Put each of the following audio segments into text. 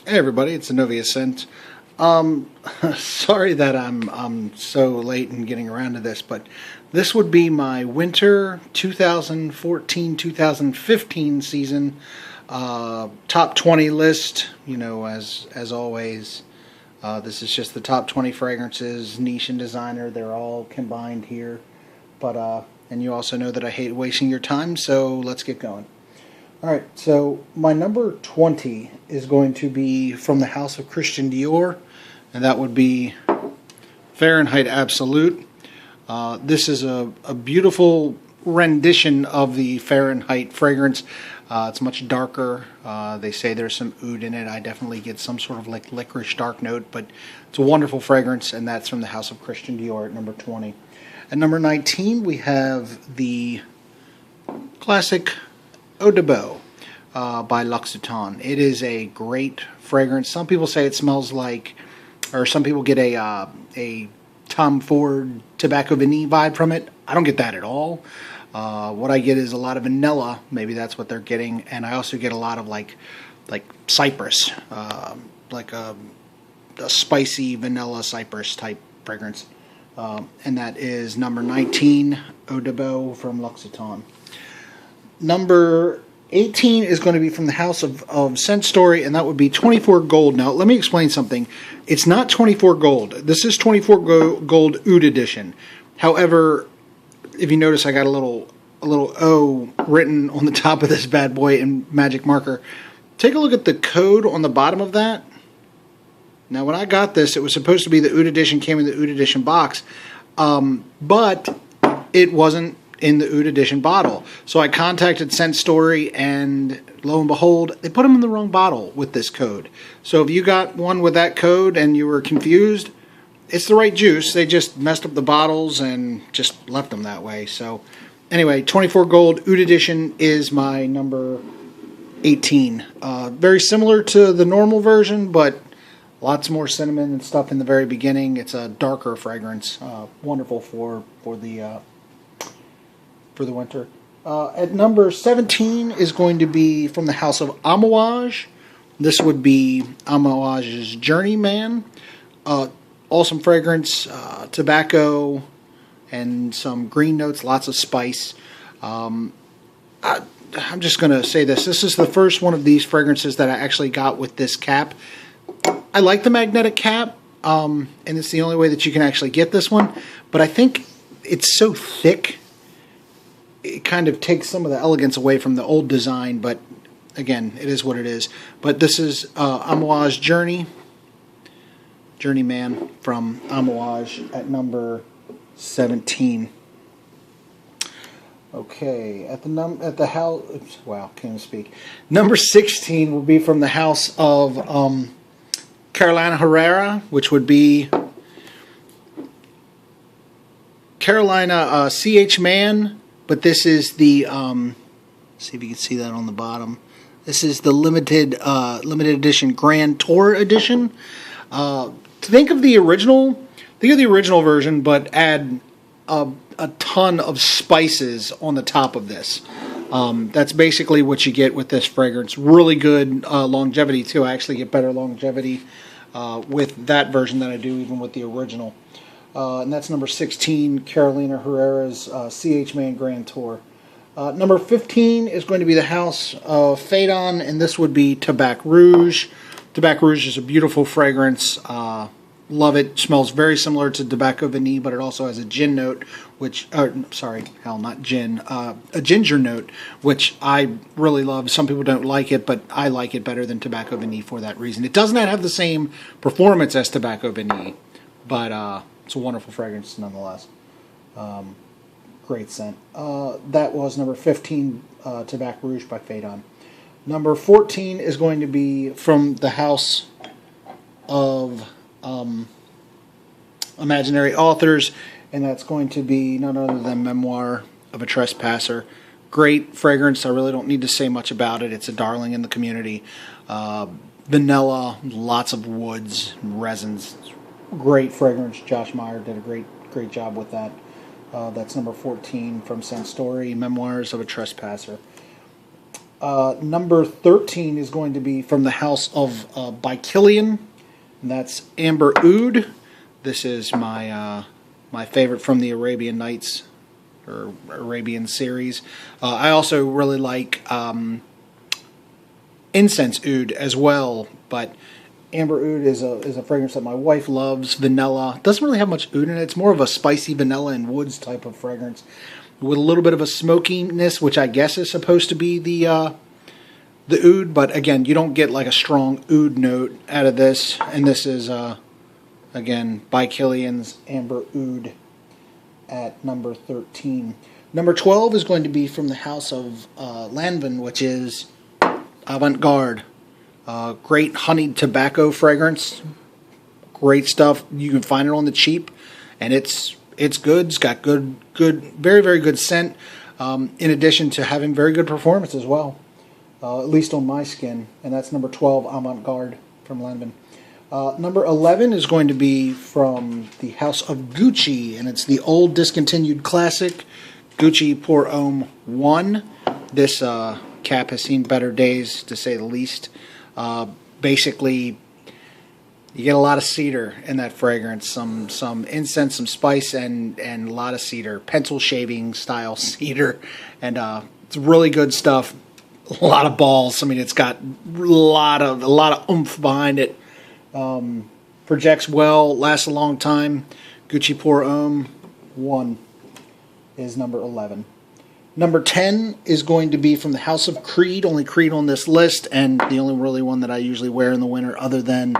Hey everybody, it's Novia Scent. Sorry that I'm so late in getting around to this, but this would be my winter 2014-2015 season top 20 list. You know, as always, this is just the top 20 fragrances, niche and designer. They're all combined here. But and you also know that I hate wasting your time, so let's get going. Alright, so my number 20 is going to be from the house of Christian Dior, and that would be Fahrenheit Absolute. This is a beautiful rendition of the Fahrenheit fragrance. It's much darker. They say there's some oud in it. I definitely get some sort of like licorice dark note, but it's a wonderful fragrance, and that's from the house of Christian Dior at number 20. At number 19, we have the classic Eau de Bois by Loccitane. It is a great fragrance. Some people say it smells like, or some people get a Tom Ford Tobacco Vanille vibe from it. I don't get that at all. What I get is a lot of vanilla. Maybe that's what they're getting, and I also get a lot of like cypress, like a spicy vanilla cypress type fragrance. And that is number 19, Eau de Bois from Loccitane. Number 18 is going to be from the house of Scent Story, and that would be 24 Gold. Now, let me explain something. It's not 24 Gold. This is 24 Gold Oud Edition. However, if you notice, I got a little O written on the top of this bad boy in magic marker. Take a look at the code on the bottom of that. Now, when I got this, it was supposed to be the Oud Edition, came in the Oud Edition box, but it wasn't in the Oud Edition bottle. So I contacted Scent Story, and lo and behold, they put them in the wrong bottle with this code. So if you got one with that code and you were confused, it's the right juice. They just messed up the bottles and just left them that way. So anyway, 24 Gold Oud Edition is my number 18. Very similar to the normal version, but lots more cinnamon and stuff in the very beginning. It's a darker fragrance. Wonderful for the winter. At number 17 is going to be from the house of Amouage. This would be Amouage's Journey Man. Awesome fragrance, tobacco, and some green notes, lots of spice. I'm just going to say this. This is the first one of these fragrances that I actually got with this cap. I like the magnetic cap, and it's the only way that you can actually get this one. But I think it's so thick, it kind of takes some of the elegance away from the old design, but again, it is what it is. But this is Amouage Journey Man from Amouage at number 17. Okay, at the house, wow, can't even speak. Number 16 will be from the house of Carolina Herrera, which would be Carolina CH Man. But this is the, see if you can see that on the bottom. This is the limited edition Grand Tour edition. Think of the original version, but add a ton of spices on the top of this. That's basically what you get with this fragrance. Really good longevity too. I actually get better longevity with that version than I do even with the original. And that's number 16, Carolina Herrera's CH Man Grand Tour. Number 15 is going to be the house of Phaeton, and this would be Tabac Rouge. Tabac Rouge is a beautiful fragrance. Love it. Smells very similar to Tobacco Vanille, but it also has a gin note, which, not gin, a ginger note, which I really love. Some people don't like it, but I like it better than Tobacco Vanille for that reason. It does not have the same performance as Tobacco Vanille, but it's a wonderful fragrance nonetheless. Great scent. That was number 15, Tabac Rouge by Phaeton. Number 14 is going to be from the house of Imaginary Authors, and that's going to be none other than Memoir of a Trespasser. Great fragrance. I really don't need to say much about it. It's a darling in the community. Vanilla, lots of woods, resins. Great fragrance. Josh Meyer did a great job with that. That's number 14 from Scent Story, Memoirs of a Trespasser. Number 13 is going to be from the house of by Killian, and that's Amber Oud. This is my my favorite from the Arabian Nights or Arabian series. I also really like Incense Oud as well, but Amber Oud is a fragrance that my wife loves. Vanilla. Doesn't really have much oud in it. It's more of a spicy vanilla and woods type of fragrance with a little bit of a smokiness, which I guess is supposed to be the oud. But again, you don't get like a strong oud note out of this. And this is again by Killian's Amber Oud at number 13. Number 12 is going to be from the house of Lanvin, which is Avant-Garde. Great honeyed tobacco fragrance. Great stuff. You can find it on the cheap, and it's good. It's got good, very, very good scent. In addition to having very good performance as well, at least on my skin. And that's number 12, Avant-Garde from Lanvin. Number 11 is going to be from the house of Gucci, and it's the old discontinued classic, Gucci Pour Homme 1. This cap has seen better days, to say the least. Basically, you get a lot of cedar in that fragrance, some incense, some spice, and a lot of cedar, pencil shaving style cedar, and it's really good stuff. A lot of balls. I mean, it's got a lot of oomph behind it. Projects well, lasts a long time. Gucci Pour Homme 1 is number 11. Number 10 is going to be from the house of Crede, only Crede on this list, and the only really one that I usually wear in the winter, other than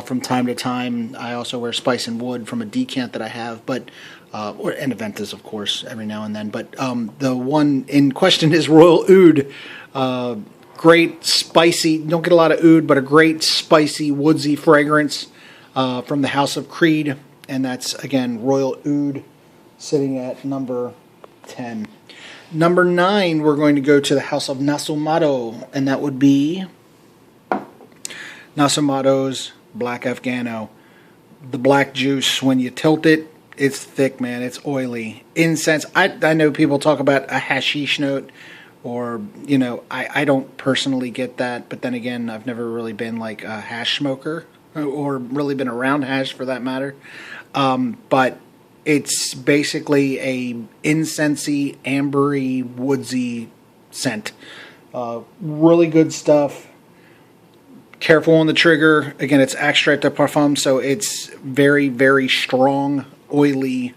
from time to time. I also wear Spice and Wood from a decant that I have, but and Aventus, of course, every now and then. But the one in question is Royal Oud. Great spicy, don't get a lot of oud, but a great spicy, woodsy fragrance from the house of Crede, and that's, again, Royal Oud, sitting at number 10. Number 9, we're going to go to the house of Nestle Motto, and that would be Nestle Motto's Black Afghano. The black juice, when you tilt it, it's thick, man. It's oily. Incense. I know people talk about a hashish note, or, you know, I don't personally get that, but then again, I've never really been like a hash smoker, or really been around hash for that matter. But it's basically a incensey, ambery, woodsy scent. Really good stuff. Careful on the trigger. Again, it's extrait de parfum, so it's very, very strong, oily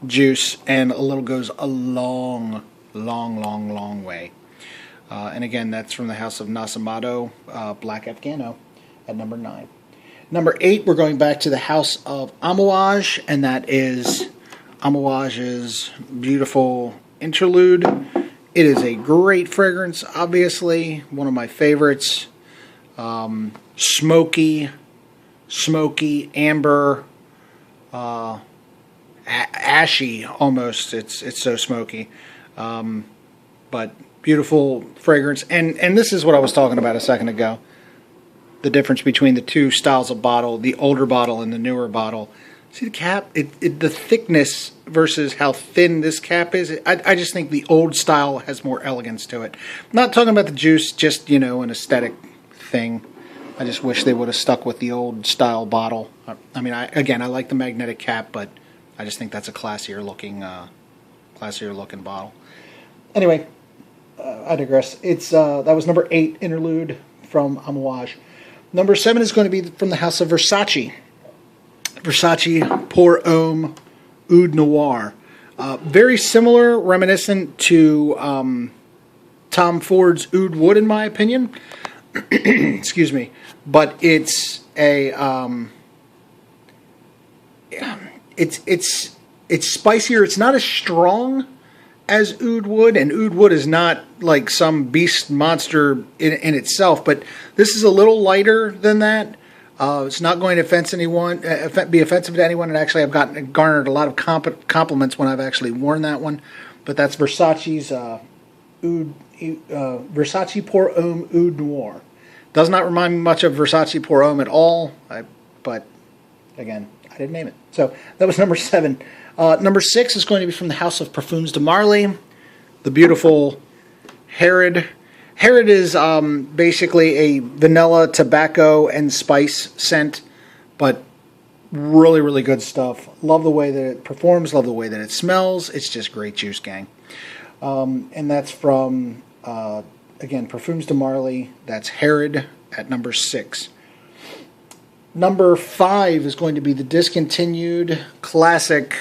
juice, and a little goes a long way. And again, that's from the house of Nestle Motto, Black Afghano, at number 9. Number 8, we're going back to the house of Amouage, and that is Amouage's beautiful Interlude. It is a great fragrance, obviously, one of my favorites. Smoky, amber, ashy almost. It's so smoky, but beautiful fragrance. And this is what I was talking about a second ago. The difference between the two styles of bottle, the older bottle and the newer bottle. See the cap? The thickness versus how thin this cap is. I just think the old style has more elegance to it. I'm not talking about the juice, just, you know, an aesthetic thing. I just wish they would have stuck with the old style bottle. I mean, I like the magnetic cap, but I just think that's a classier looking bottle. Anyway, I digress. It's that was number 8, Interlude from Amouage. Number 7 is going to be from the house of Versace. Versace Pour Homme Oud Noir. Very similar, reminiscent to Tom Ford's Oud Wood, in my opinion. Excuse me. But it's a it's spicier. It's not as strong as Oud Wood, and Oud Wood is not like some beast monster in itself, but this is a little lighter than that. It's not going to be offensive to anyone, and actually I've garnered a lot of compliments when I've actually worn that one. But that's Versace's Versace Pour Homme Oud Noir. Does not remind me much of Versace Pour Homme at all, but again, I didn't name it. So that was number 7. Number 6 is going to be from the house of Perfumes de Marly, the beautiful Herrera Herrera is basically a vanilla, tobacco, and spice scent, but really, really good stuff. Love the way that it performs, love the way that it smells. It's just great juice, gang. And that's from, again, Perfumes de Marly. That's Herrera at number 6. Number 5 is going to be the discontinued classic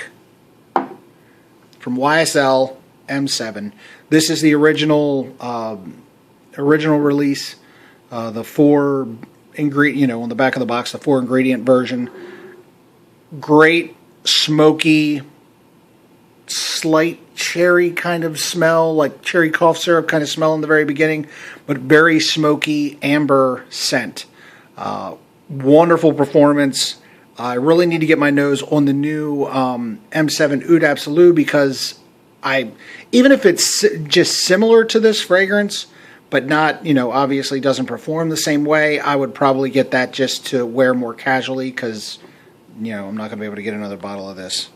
from YSL M7. This is the original release, the 4 ingredient, on the back of the box, the 4 ingredient version. Great smoky, slight cherry kind of smell, like cherry cough syrup kind of smell in the very beginning, but very smoky amber scent. Wonderful performance. I really need to get my nose on the new M7 Oud Absolu, because even if it's just similar to this fragrance, but not, obviously doesn't perform the same way, I would probably get that just to wear more casually, because, I'm not going to be able to get another bottle of this.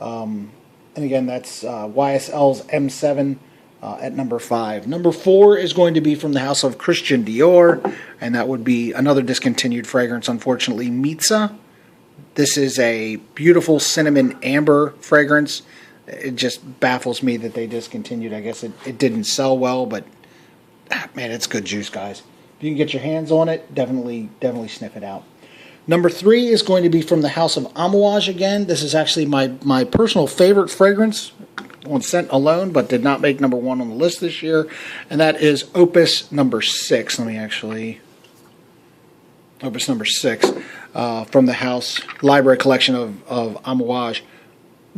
And again, that's YSL's M7 at number 5. Number 4 is going to be from the house of Christian Dior, and that would be another discontinued fragrance, unfortunately, Mitza. This is a beautiful cinnamon amber fragrance. It just baffles me that they discontinued. I guess it didn't sell well, but man, it's good juice, guys. If you can get your hands on it, definitely sniff it out. Number 3 is going to be from the house of Amouage again. This is actually my personal favorite fragrance on scent alone, but did not make number 1 on the list this year, and that is Opus number 6. Opus number 6 from the house library collection of Amouage.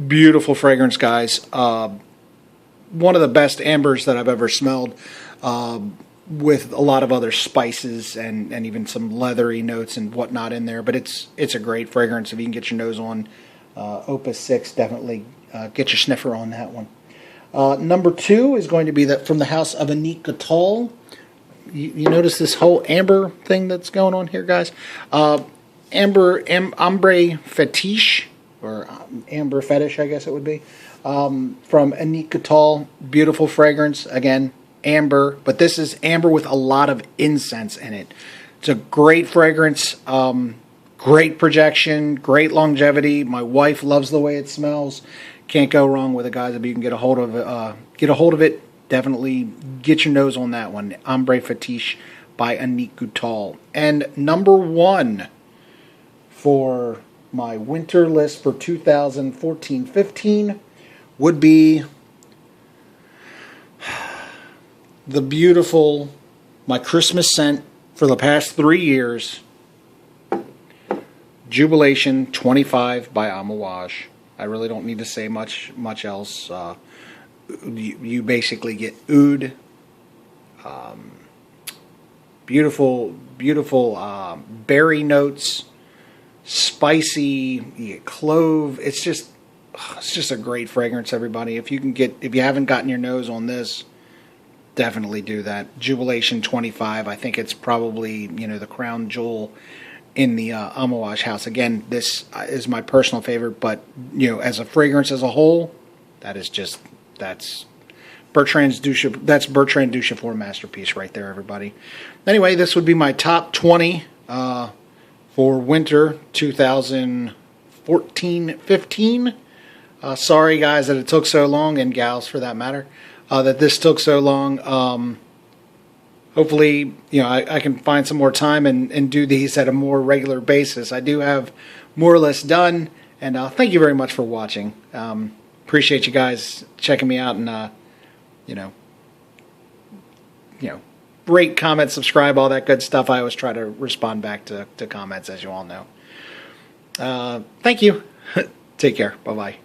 Beautiful fragrance, guys. One of the best ambers that I've ever smelled, with a lot of other spices and even some leathery notes and whatnot in there. But it's a great fragrance. If you can get your nose on Opus 6, definitely get your sniffer on that one. Number 2 is going to be from the house of Anika Tull. You notice this whole amber thing that's going on here, guys? Ambre Fetiche, or Amber Fetish, I guess it would be, from Anika Tull. Beautiful fragrance. Again, amber, but this is amber with a lot of incense in it. It's a great fragrance, great projection, great longevity. My wife loves the way it smells. Can't go wrong with it, guys. If you can get a hold of it, definitely get your nose on that one. Ambre Fetiche by Anika Tull. And number 1 for my winter list for 2014-15 would be the beautiful, my Christmas scent for the past 3 years, Jubilation 25 by Amouage. I really don't need to say much else. You basically get oud, beautiful berry notes, spicy, you get clove. It's just a great fragrance, everybody. If you haven't gotten your nose on this, definitely do that. Jubilation 25. I think it's probably the crown jewel in the Amouage house. Again, this is my personal favorite, but as a fragrance as a whole, that's Bertrand Duchefort masterpiece right there, everybody. Anyway, this would be my top 20 for winter 2014-15. Sorry, guys, that it took so long, and gals for that matter, that this took so long. Hopefully, I can find some more time and do these at a more regular basis. I do have more or less done, and thank you very much for watching. Appreciate you guys checking me out, and rate, comment, subscribe, all that good stuff. I always try to respond back to comments, as you all know. Thank you. Take care. Bye-bye.